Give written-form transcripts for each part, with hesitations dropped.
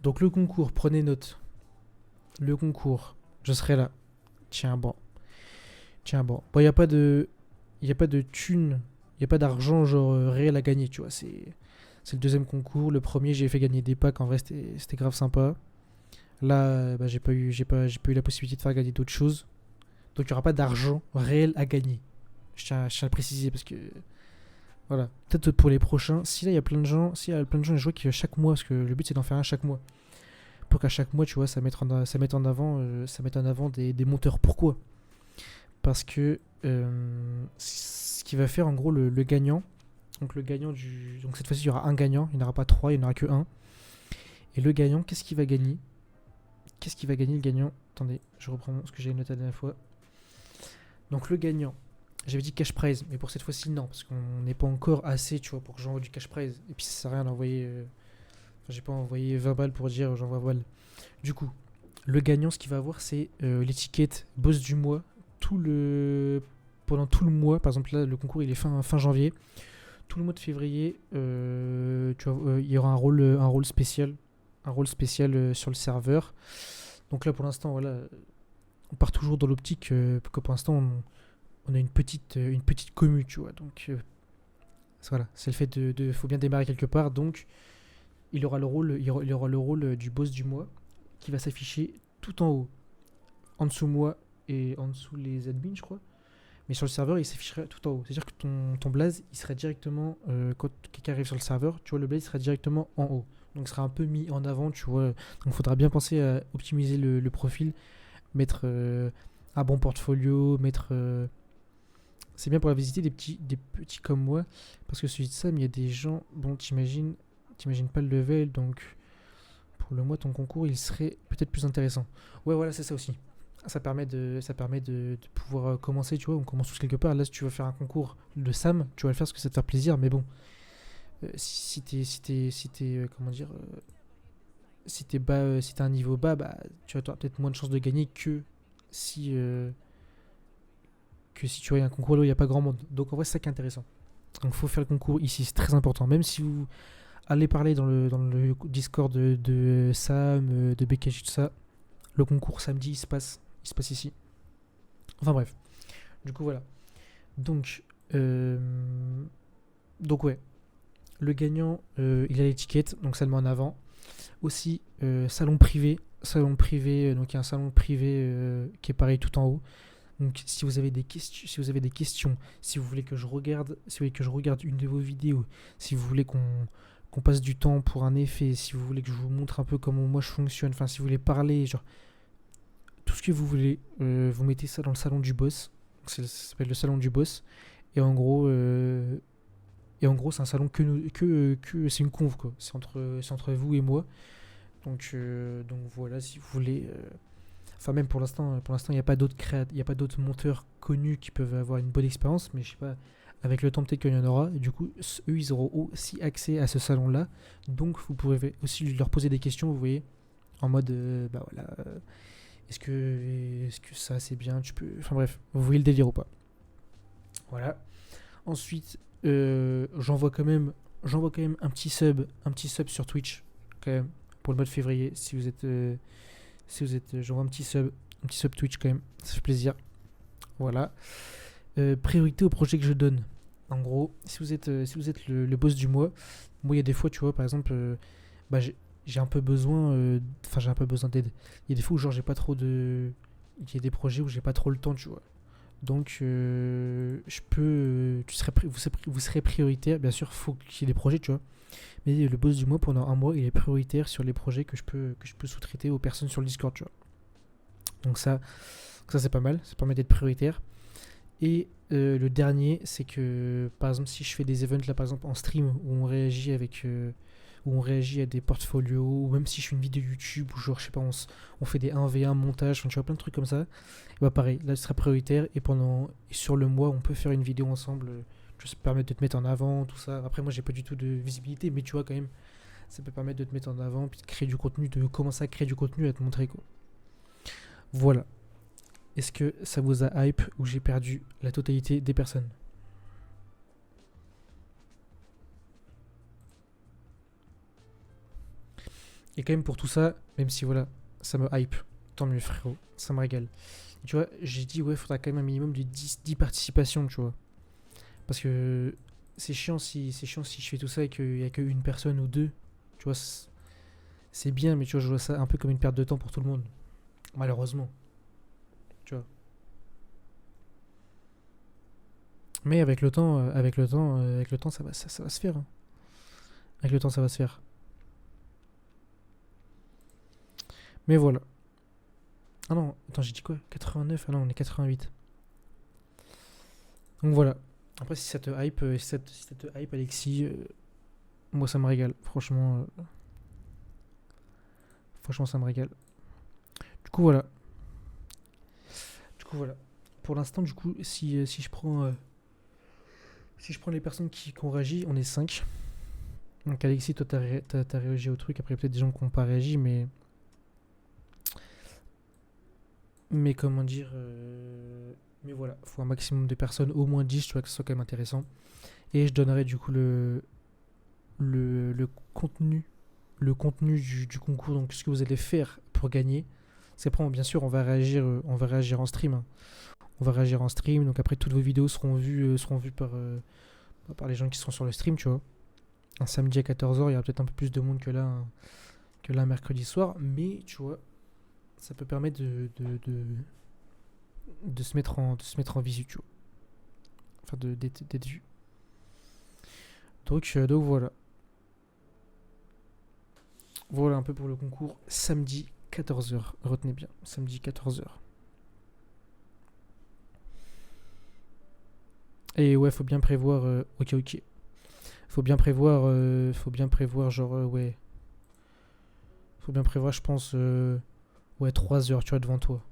Donc le concours, prenez note. Le concours, je serai là. Tiens bon. Tiens bon. Bon, il n'y a pas de... Il n'y a pas de thunes, il n'y a pas d'argent genre réel à gagner, tu vois. C'est le deuxième concours. Le premier, j'ai fait gagner des packs. En vrai, c'était grave sympa. Là, bah, j'ai pas eu la possibilité de faire gagner d'autres choses. Donc, il n'y aura pas d'argent réel à gagner. Je tiens à le préciser parce que voilà. Peut-être pour les prochains. Si là, il y a plein de gens, s'il y a plein de gens qui jouent qui chaque mois, parce que le but c'est d'en faire un chaque mois. Pour qu'à chaque mois, tu vois, ça mette en avant des monteurs. Pourquoi? Parce que ce qui va faire en gros le gagnant. Donc le gagnant du. Donc cette fois-ci, il y aura un gagnant. Il n'y en aura pas trois, il n'y en aura que un. Et le gagnant, qu'est-ce qu'il va gagner? Qu'est-ce qu'il va gagner le gagnant? Attendez, je reprends ce que j'ai noté la dernière fois. Donc le gagnant, j'avais dit cash prize, mais pour cette fois-ci, non, parce qu'on n'est pas encore assez, tu vois, pour que j'envoie du cash prize. Et puis ça sert à rien d'envoyer. Enfin, j'ai pas envoyé 20 balles pour dire j'envoie 20 balles. Du coup, le gagnant, ce qu'il va avoir, c'est l'étiquette boss du mois. Pendant tout le mois, par exemple, là, le concours il est fin janvier. Tout le mois de février, il y aura un rôle spécial. Un rôle spécial sur le serveur. Donc là, pour l'instant, voilà, on part toujours dans l'optique que pour l'instant, on a une petite commu, tu vois. Donc voilà, c'est le fait faut bien démarrer quelque part. Donc il aura le rôle du boss du mois qui va s'afficher tout en haut, en dessous moi et en dessous les admins, je crois. Mais sur le serveur, il s'afficherait tout en haut. C'est-à-dire que ton blaze, il serait directement, quand quelqu'un arrive sur le serveur, tu vois, le blaze sera directement en haut. Donc, il sera un peu mis en avant, tu vois. Donc, il faudra bien penser à optimiser le profil, mettre un bon portfolio, mettre. C'est bien pour la visiter des petits comme moi, parce que celui de Sam, il y a des gens. Bon, t'imagines pas le level, donc pour le mois, ton concours, il serait peut-être plus intéressant. Ouais, voilà, c'est ça aussi. Ça permet de pouvoir commencer, tu vois, on commence tous quelque part. Là, si tu veux faire un concours de Sam, tu vas le faire parce que ça te fait plaisir, mais bon, comment dire, si t'es un niveau bas, bah, tu vas avoir peut-être moins de chances de gagner si, euh, que si tu vois un concours là où il n'y a pas grand monde. Donc en vrai, c'est ça qui est intéressant. Donc il faut faire le concours ici, c'est très important. Même si vous allez parler dans le Discord de Sam, de BKJ, tout ça, le concours samedi, il se passe ici. Enfin bref. Du coup, voilà. Donc, euh, donc ouais. Le gagnant, il a l'étiquette, donc ça le met en avant. Aussi, salon privé. Salon privé, donc il y a un salon privé qui est pareil tout en haut. Donc si vous avez des questions, si vous voulez que je regarde, si vous voulez que je regarde une de vos vidéos, si vous voulez qu'on passe du temps pour un effet, si vous voulez que je vous montre un peu comment moi je fonctionne, enfin si vous voulez parler, genre tout ce que vous voulez, vous mettez ça dans le salon du boss. Ça s'appelle le salon du boss. Et en gros, c'est un salon c'est une conve quoi. C'est entre vous et moi. Donc voilà, si vous voulez. Enfin même pour l'instant, il n'y a pas il y a pas d'autres monteurs connus qui peuvent avoir une bonne expérience, mais je sais pas. Avec le temps peut-être qu'il y en aura. Et du coup, eux, ils auront aussi accès à ce salon-là. Donc vous pourrez aussi leur poser des questions, vous voyez, en mode, bah voilà. Est-ce que ça c'est bien, tu peux. Enfin bref, vous voyez le délire ou pas. Voilà. Ensuite, j'envoie quand même un petit sub sur Twitch, quand même, pour le mois de février. J'envoie un petit sub Twitch quand même, ça fait plaisir. Voilà. Priorité au projet que je donne. En gros, si vous êtes le boss du mois, moi il y a des fois, tu vois, par exemple, bah, j'ai un peu besoin, j'ai un peu besoin d'aide. Il y a des fois où genre j'ai pas trop de, il y a des projets où j'ai pas trop le temps, tu vois. Donc, je peux, vous serez prioritaire. Bien sûr, faut qu'il y ait des projets, tu vois. Mais le boss du mois, pendant un mois, il est prioritaire sur les projets que je peux sous-traiter aux personnes sur le Discord, tu vois. Donc ça c'est pas mal. Ça permet d'être prioritaire. Et le dernier, c'est que, par exemple, si je fais des events, là, par exemple, en stream, où on réagit à des portfolios, ou même si je fais une vidéo YouTube, où genre, je sais pas, on fait des 1v1 montage, tu vois, plein de trucs comme ça, et bah pareil, là, ce sera prioritaire, et sur le mois, on peut faire une vidéo ensemble, ça peut permettre de te mettre en avant, tout ça. Après, moi, j'ai pas du tout de visibilité, mais tu vois, quand même, ça peut permettre de te mettre en avant, puis de créer du contenu, de commencer à créer du contenu, à te montrer, quoi. Voilà. Est-ce que ça vous a hype ou j'ai perdu la totalité des personnes? Et quand même pour tout ça, même si voilà, ça me hype, tant mieux frérot, ça me régale. Tu vois, j'ai dit ouais, faudra quand même un minimum de 10 participations, tu vois. Parce que c'est chiant si je fais tout ça et qu'il y a qu'une personne ou deux. Tu vois, c'est bien, mais tu vois, je vois ça un peu comme une perte de temps pour tout le monde. Malheureusement, tu vois. Mais avec le temps, ça va se faire, hein. Avec le temps, ça va se faire. Mais voilà. Ah non, attends, j'ai dit quoi? 89? Ah non, on est 88. Donc voilà. Après, si ça te hype, si ça te hype, Alexis, moi ça me régale. Franchement, ça me régale. Du coup, voilà. Du coup, voilà. Pour l'instant, du coup, si je prends les personnes qui ont réagi, on est 5. Donc, Alexis, toi, t'as réagi au truc. Après, peut-être des gens qui n'ont pas réagi, mais. Mais comment dire. Mais voilà, faut un maximum de personnes, au moins 10, tu vois, que ce soit quand même intéressant. Et je donnerai du coup le contenu, du concours, donc ce que vous allez faire pour gagner. C'est après, bien sûr, on va réagir en stream, hein. On va réagir en stream, donc après toutes vos vidéos seront vues par les gens qui seront sur le stream, tu vois. Un samedi à 14h, il y aura peut-être un peu plus de monde que là mercredi soir, mais tu vois, ça peut permettre de se mettre en visu, tu vois. Enfin, d'être vu. Donc voilà. Voilà un peu pour le concours. Samedi 14h. Retenez bien. Samedi 14h. Et ouais, faut bien prévoir. Ok. Faut bien prévoir, genre, ouais. Faut bien prévoir, je pense, ouais, 3 heures, tu vois, devant toi.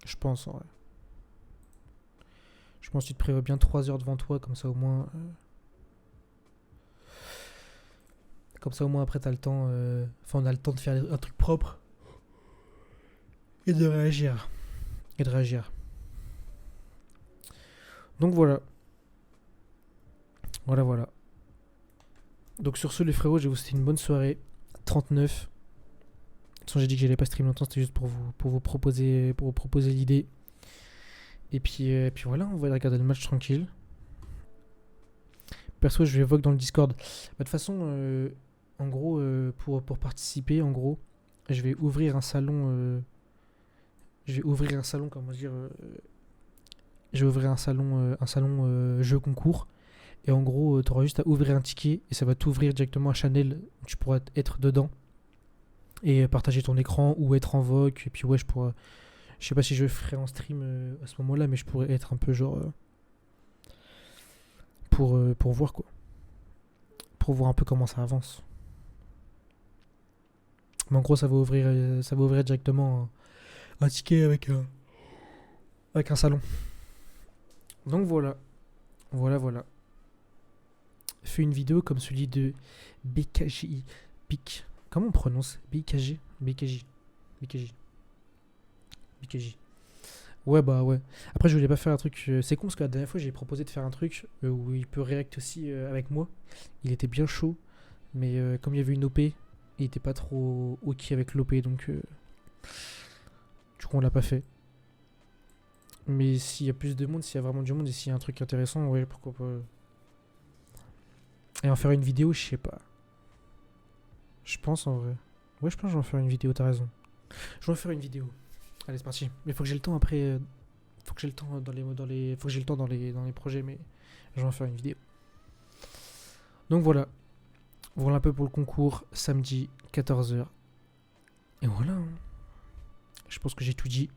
Je pense, en vrai. Je pense que tu te prévois bien 3 heures devant toi, comme ça au moins. Comme ça au moins après t'as le temps. Enfin, on a le temps de faire un truc propre. Et de réagir. Donc voilà. Voilà. Donc sur ce, les frérots, je vais vous souhaiter une bonne soirée. 39. De toute façon, j'ai dit que j'allais pas stream longtemps, c'était juste pour vous proposer l'idée. Et puis voilà, on va regarder le match tranquille. Perso, je vais vogue dans le Discord. Bah, de toute façon, en gros, pour participer, en gros, je vais ouvrir un salon. Comment dire. Je vais ouvrir un salon jeu concours. Et en gros, tu auras juste à ouvrir un ticket et ça va t'ouvrir directement un channel où tu pourras être dedans et partager ton écran ou être en vogue. Et puis ouais, je sais pas si je ferai en stream à ce moment-là, mais je pourrais être un peu genre pour voir quoi, pour voir un peu comment ça avance. Mais en gros, ça va ouvrir directement un ticket avec un salon. Donc voilà. Fais une vidéo comme celui de BKJ. Comment on prononce BKJ. BKJ. Ouais, bah ouais. Après, je voulais pas faire un truc. C'est con parce que la dernière fois, j'ai proposé de faire un truc où il peut react aussi avec moi. Il était bien chaud, mais comme il y avait une OP, il était pas trop ok avec l'OP, donc du coup, on l'a pas fait. Mais s'il y a plus de monde, s'il y a vraiment du monde et s'il y a un truc intéressant, ouais, pourquoi pas. Et en faire une vidéo, je sais pas. Je pense en vrai. Ouais, je pense que je vais en faire une vidéo, t'as raison. Je vais en faire une vidéo. Allez, c'est parti. Mais faut que j'ai le temps après. Faut que j'ai le temps faut que j'ai le temps dans les projets, mais je vais en faire une vidéo. Donc voilà. Voilà un peu pour le concours, samedi 14h. Et voilà, hein. Je pense que j'ai tout dit.